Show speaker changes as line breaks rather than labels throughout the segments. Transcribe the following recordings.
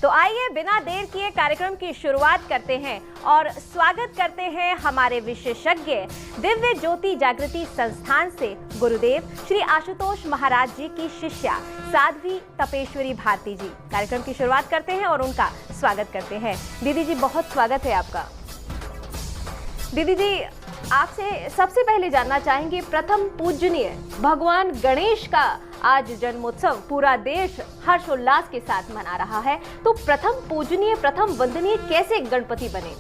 तो आइए बिना देर किए कार्यक्रम की शुरुआत करते हैं और स्वागत करते हैं हमारे विशेषज्ञ दिव्य ज्योति जागृति संस्थान से गुरुदेव श्री आशुतोष महाराज जी की शिष्या साध्वी तपेश्वरी भारती जी। कार्यक्रम की शुरुआत करते हैं और उनका स्वागत करते हैं। दीदी जी, बहुत स्वागत है आपका। दीदी जी, आपसे सबसे पहले जानना चाहेंगे, प्रथम पूजनीय भगवान गणेश का आज जन्मोत्सव पूरा देश हर्षोल्लास के साथ मना रहा है, तो प्रथम पूजनीय प्रथम वंदनीय कैसे गणपति बने?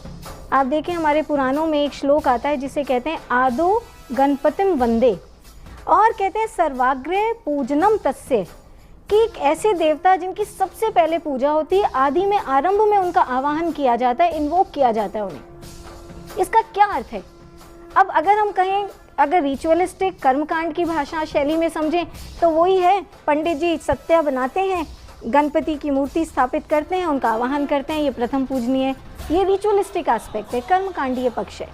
आप देखें, हमारे पुराणों में एक श्लोक आता है जिसे कहते हैं आदो गणपतिम वंदे, और कहते हैं सर्वाग्रे पूजनम तस्य, कि एक ऐसे देवता जिनकी सबसे पहले पूजा होती है, आदि में आरंभ में उनका आवाहन किया जाता है, इन्वोक किया जाता है उन्हें। इसका क्या अर्थ है? अब अगर हम कहें, अगर रिचुअलिस्टिक कर्मकांड की भाषा शैली में समझें तो वही है, पंडित जी सत्या बनाते हैं, गणपति की मूर्ति स्थापित करते हैं, उनका आवाहन करते हैं, ये प्रथम पूजनीय है, ये रिचुअलिस्टिक एस्पेक्ट है, कर्मकांडीय पक्ष है।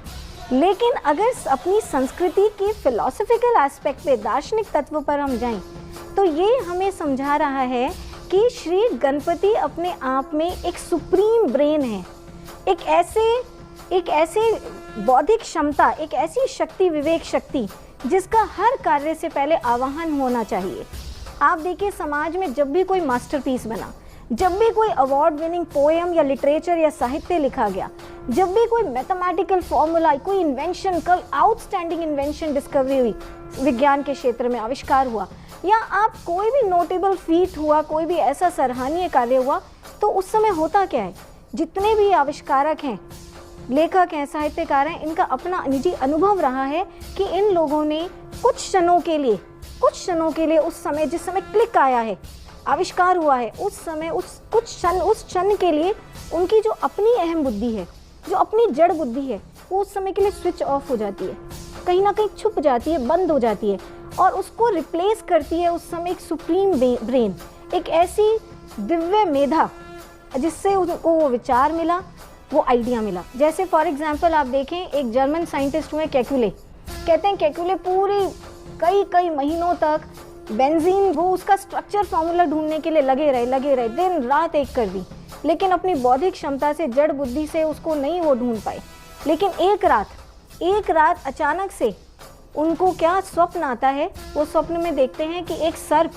लेकिन अगर अपनी संस्कृति की फिलॉसफिकल एस्पेक्ट पे, दार्शनिक तत्व पर हम जाएं तो ये हमें समझा रहा है कि श्री गणपति अपने आप में एक सुप्रीम ब्रेन है, एक ऐसे बौद्धिक क्षमता, एक ऐसी शक्ति, विवेक शक्ति, जिसका हर कार्य से पहले आवाहन होना चाहिए। आप देखिए, समाज में जब भी कोई मास्टरपीस बना, जब भी कोई अवार्ड विनिंग पोएम या लिटरेचर या साहित्य लिखा गया, जब भी कोई मैथमेटिकल फॉर्मूला, कोई इन्वेंशन, कोई आउटस्टैंडिंग इन्वेंशन डिस्कवरी हुई, विज्ञान के क्षेत्र में आविष्कार हुआ, या आप कोई भी नोटेबल फीट हुआ, कोई भी ऐसा सराहनीय कार्य हुआ, तो उस समय होता क्या है, जितने भी आविष्कारक हैं, लेखक हैं, साहित्यकार हैं, इनका अपना निजी अनुभव रहा है कि इन लोगों ने कुछ क्षणों के लिए उस समय, जिस समय क्लिक आया है, आविष्कार हुआ है, उस समय, उस क्षण के लिए उनकी जो अपनी अहम बुद्धि है, जो अपनी जड़ बुद्धि है, वो उस समय के लिए स्विच ऑफ हो जाती है, कहीं ना कहीं छुप जाती है, बंद हो जाती है, और उसको रिप्लेस करती है उस समय एक सुप्रीम ब्रेन, एक ऐसी दिव्य मेधा, जिससे उनको वो विचार मिला, वो आइडिया मिला। जैसे फॉर एग्जांपल आप देखें, एक जर्मन साइंटिस्ट हुए केकुले, कहते हैं केकुले पूरे कई महीनों तक बेंजीन, वो उसका स्ट्रक्चर फार्मूला ढूंढने के लिए लगे रहे, दिन रात एक कर दी, लेकिन अपनी बौद्धिक क्षमता से, जड़ बुद्धि से उसको नहीं वो ढूंढ पाए। लेकिन एक रात अचानक से उनको क्या स्वप्न आता है, वो स्वप्न में देखते हैं कि एक सर्प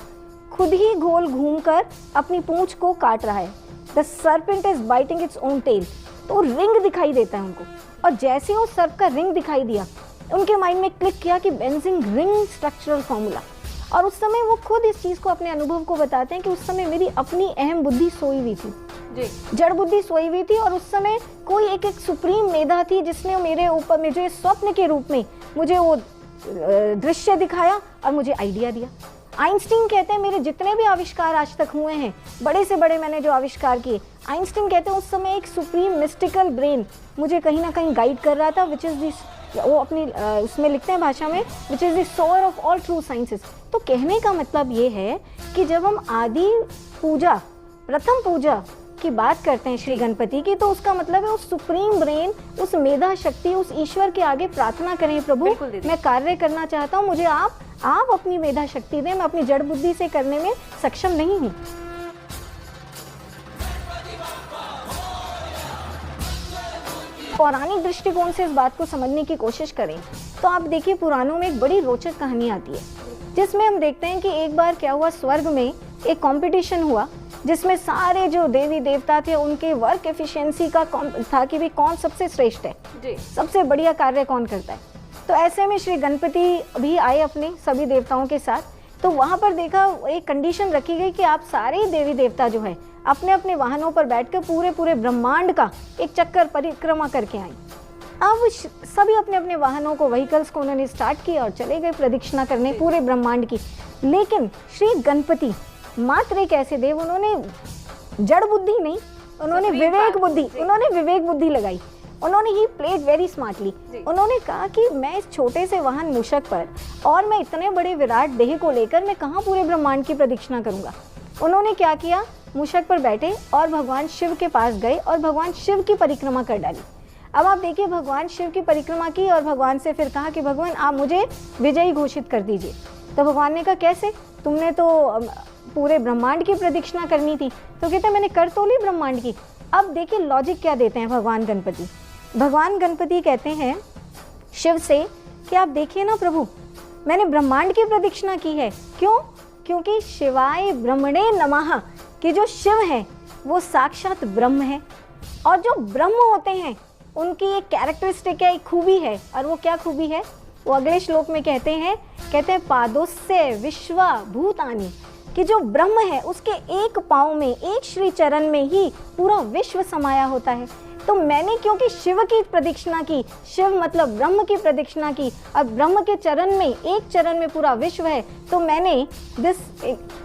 खुद ही गोल घूमकर अपनी पूंछ को काट रहा है। The serpent is biting its own tail. तो रिंग दिखाई देता है उनको, और जैसे वो सर्प का रिंग दिखाई दिया, उनके माइंड में क्लिक किया कि बेंजीन रिंग स्ट्रक्चरल फॉर्मूला, और उस समय वो खुद इस चीज़ को, अपने अनुभव को बताते हैं कि उस समय मेरी अपनी अहम बुद्धि सोई हुई थी जी, जड़ बुद्धि सोई हुई थी, और उस समय कोई एक सुप्रीम मेधा थी जिसने मेरे ऊपर, मुझे स्वप्न के रूप में मुझे वो दृश्य दिखाया और मुझे आइडिया दिया। आइंस्टीन कहते हैं, मेरे जितने भी आविष्कार आज तक हुए हैं, बड़े से बड़े मैंने जो आविष्कार किए, आइंस्टीन कहते हैं उस समय एक सुप्रीम मिस्टिकल ब्रेन मुझे कहीं ना कहीं गाइड कर रहा था, विच इज़ दिस, वो अपनी उसमें लिखते हैं भाषा में, which is the source of all true sciences. तो कहने का मतलब ये है कि जब हम आदि पूजा, प्रथम पूजा की बात करते हैं श्री गणपति की, तो उसका मतलब है उस सुप्रीम ब्रेन, उस मेधा शक्ति, उस ईश्वर के आगे प्रार्थना करें, प्रभु मैं कार्य करना चाहता हूँ, मुझे आप अपनी मेधा शक्ति दें, मैं अपनी जड़ बुद्धि से करने में सक्षम नहीं हूँ। पौराणिक दृष्टिकोण से इस बात को समझने की कोशिश करें तो आप देखिए, पुराणों में एक बड़ी रोचक कहानी आती है, जिसमें हम देखते हैं कि एक बार क्या हुआ, स्वर्ग में एक कंपटीशन हुआ, जिसमें सारे जो देवी देवता थे उनके वर्क एफिशिएंसी का था कि भी कौन सबसे श्रेष्ठ है जी, सबसे बढ़िया कार्य कौन करता है। तो ऐसे में श्री गणपति भी आए अपने सभी देवताओं के साथ। तो वहाँ पर देखा, एक कंडीशन रखी गई कि आप सारे देवी देवता जो है अपने अपने वाहनों पर बैठकर पूरे ब्रह्मांड का एक चक्कर परिक्रमा करके आए। अब सभी अपने अपने वाहनों को, व्हीकल्स को उन्होंने स्टार्ट किया और चले गए प्रदक्षिणा करने पूरे ब्रह्मांड की। लेकिन श्री गणपति मात्र एक ऐसे देव, उन्होंने जड़ बुद्धि नहीं, उन्होंने विवेक बुद्धि लगाई। उन्होंने ही प्लेड वेरी स्मार्टली। उन्होंने कहा कि मैं इस छोटे से वाहन मूषक पर, और मैं इतने बड़े विराट देह को लेकर मैं कहाँ पूरे ब्रह्मांड की प्रदक्षिणा करूंगा। उन्होंने क्या किया, मूषक पर बैठे और भगवान शिव के पास गए और भगवान शिव की परिक्रमा कर डाली। अब आप देखिए, भगवान शिव की परिक्रमा की और भगवान से फिर कहा कि भगवान आप मुझे विजयी घोषित कर दीजिए। तो भगवान ने कहा कैसे, तुमने तो पूरे ब्रह्मांड की प्रदक्षिणा करनी थी, तो कहते हैं मैंने कर तो ली ब्रह्मांड की। अब देखिए लॉजिक क्या देते हैं भगवान गणपति। भगवान गणपति कहते हैं शिव से कि आप देखिए ना प्रभु, मैंने ब्रह्मांड की प्रदक्षिणा की है। क्यों? क्योंकि शिवाय ब्रह्मणे नमः कि जो शिव है वो साक्षात ब्रह्म है, और जो ब्रह्म होते हैं उनकी एक कैरेक्टरिस्टिक है, एक खूबी है। और वो क्या खूबी है? वो अगले श्लोक में कहते हैं पादोस्य विश्वा भूतानि कि जो ब्रह्म है उसके एक पाँव में, एक श्री चरण में ही पूरा विश्व समाया होता है। तो मैंने क्योंकि शिव की प्रदक्षिणा की, शिव मतलब ब्रह्म की प्रदक्षिणा की, और ब्रह्म के चरण में, एक चरण में पूरा विश्व है, तो मैंने this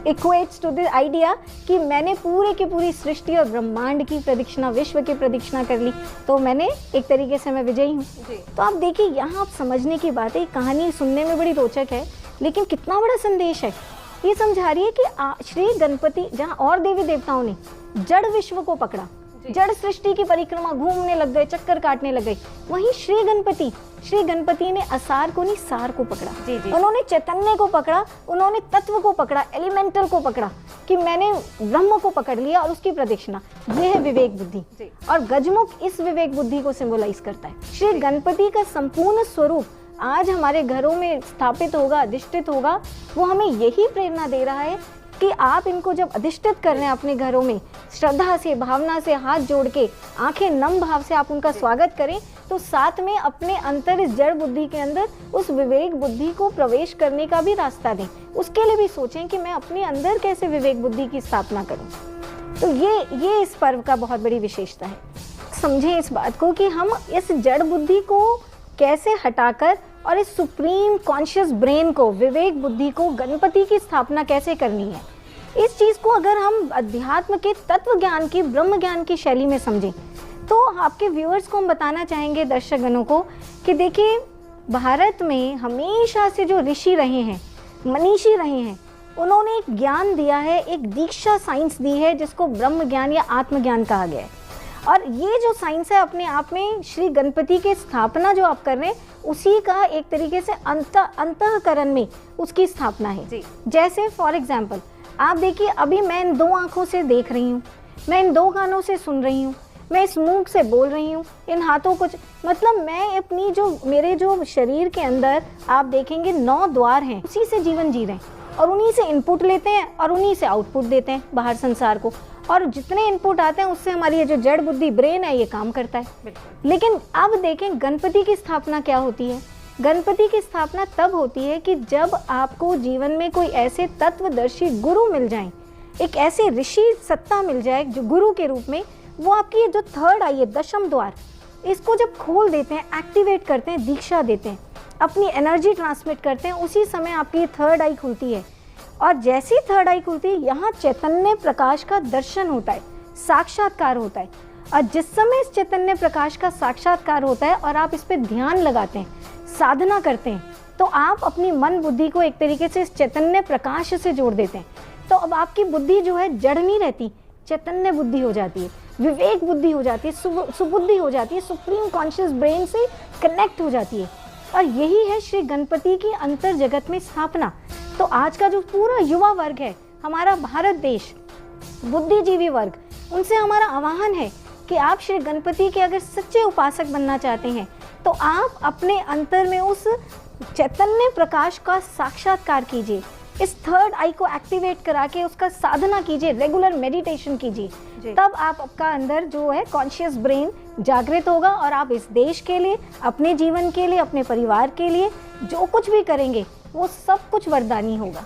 equates to the idea कि मैंने पूरे की पूरी सृष्टि और ब्रह्मांड की प्रदक्षिणा, विश्व की प्रदक्षिणा कर ली, तो मैंने एक तरीके से मैं विजयी हूँ। तो आप देखिए यहाँ आप समझने की बात है, कहानी सुनने में बड़ी रोचक है लेकिन कितना बड़ा संदेश है। ये समझा रही है कि श्री गणपति जहाँ और देवी देवताओं ने जड़ विश्व को पकड़ा, जड़ सृष्टि की परिक्रमा घूमने लग गए, चक्कर काटने लग गए, वहीं श्री गणपति ने असार को नहीं सार को पकड़ा। उन्होंने चैतन्य को पकड़ा, उन्होंने तत्व को पकड़ा, एलिमेंटल को पकड़ा कि मैंने ब्रह्म को पकड़ लिया और उसकी प्रदक्षिणा। ये है विवेक बुद्धि, और गजमुख इस विवेक बुद्धि को सिंबलाइज करता है। श्री गणपति का संपूर्ण स्वरूप आज हमारे घरों में स्थापित होगा, अधिष्ठित होगा। वो हमें यही प्रेरणा दे रहा है कि आप इनको जब अधिष्ठित कर रहे हैं अपने घरों में, श्रद्धा से, भावना से, हाथ जोड़ के, आंखें नम भाव से आप उनका स्वागत करें, तो साथ में अपने अंतर इस जड़ बुद्धि के अंदर उस विवेक बुद्धि को प्रवेश करने का भी रास्ता दें। उसके लिए भी सोचें कि मैं अपने अंदर कैसे विवेक बुद्धि की स्थापना करूं। तो ये इस पर्व का बहुत बड़ी विशेषता है। समझें इस बात को कि हम इस जड़ बुद्धि को कैसे हटाकर और इस सुप्रीम कॉन्शियस ब्रेन को, विवेक बुद्धि को, गणपति की स्थापना कैसे करनी है। इस चीज़ को अगर हम अध्यात्म के तत्व ज्ञान की, ब्रह्म ज्ञान की शैली में समझें, तो आपके व्यूअर्स को हम बताना चाहेंगे, दर्शकगणों को, कि देखिए भारत में हमेशा से जो ऋषि रहे हैं, मनीषी रहे हैं, उन्होंने एक ज्ञान दिया है, एक दीक्षा साइंस दी है जिसको ब्रह्म ज्ञान या आत्मज्ञान कहा गया है। और ये जो साइंस है अपने आप में श्री गणपति की स्थापना जो आप कर रहे हैं उसी का एक तरीके से अंतःकरण में उसकी स्थापना है। जैसे फॉर एग्जाम्पल आप देखिए, अभी मैं इन दो आँखों से देख रही हूँ, मैं इन दो कानों से सुन रही हूँ, मैं इस मुंह से बोल रही हूँ, इन हाथों को, मतलब मैं अपनी मेरे जो शरीर के अंदर आप देखेंगे 9 द्वार हैं, उसी से जीवन जी रहे हैं और उन्हीं से इनपुट लेते हैं और उन्हीं से आउटपुट देते हैं बाहर संसार को। और जितने इनपुट आते हैं उससे हमारी ये जो जड़ बुद्धि ब्रेन है ये काम करता है। लेकिन अब देखें गणपति की स्थापना क्या होती है। गणपति की स्थापना तब होती है कि जब आपको जीवन में कोई ऐसे तत्वदर्शी गुरु मिल जाएं, एक ऐसे ऋषि सत्ता मिल जाए जो गुरु के रूप में, वो आपकी ये जो थर्ड आई है, दशम द्वार, इसको जब खोल देते हैं, एक्टिवेट करते हैं, दीक्षा देते हैं, अपनी एनर्जी ट्रांसमिट करते हैं, उसी समय आपकी थर्ड आई खुलती है। और जैसी थर्ड आई खुलती है यहाँ चैतन्य प्रकाश का दर्शन होता है, साक्षात्कार होता है। और जिस समय इस चैतन्य प्रकाश का साक्षात्कार होता है और आप इस पर ध्यान लगाते हैं, साधना करते हैं, तो आप अपनी मन बुद्धि को एक तरीके से इस चैतन्य प्रकाश से जोड़ देते हैं। तो अब आपकी बुद्धि जो है जड़ नहीं रहती, चैतन्य बुद्धि हो जाती है, विवेक बुद्धि हो जाती है, सुबुद्धि हो जाती है, सुप्रीम कॉन्शियस ब्रेन से कनेक्ट हो जाती है। और यही है श्री गणपति की अंतर जगत में स्थापना। तो आज का जो पूरा युवा वर्ग है, हमारा भारत देश, बुद्धिजीवी वर्ग, उनसे हमारा आह्वान है कि आप श्री गणपति के अगर सच्चे उपासक बनना चाहते हैं तो आप अपने अंतर में उस चैतन्य प्रकाश का साक्षात्कार कीजिए, इस थर्ड आई को एक्टिवेट करा के उसका साधना कीजिए, रेगुलर मेडिटेशन कीजिए, तब आपका अंदर जो है कॉन्शियस ब्रेन जागृत होगा और आप इस देश के लिए, अपने जीवन के लिए, अपने परिवार के लिए जो कुछ भी करेंगे वो सब कुछ वरदानी होगा।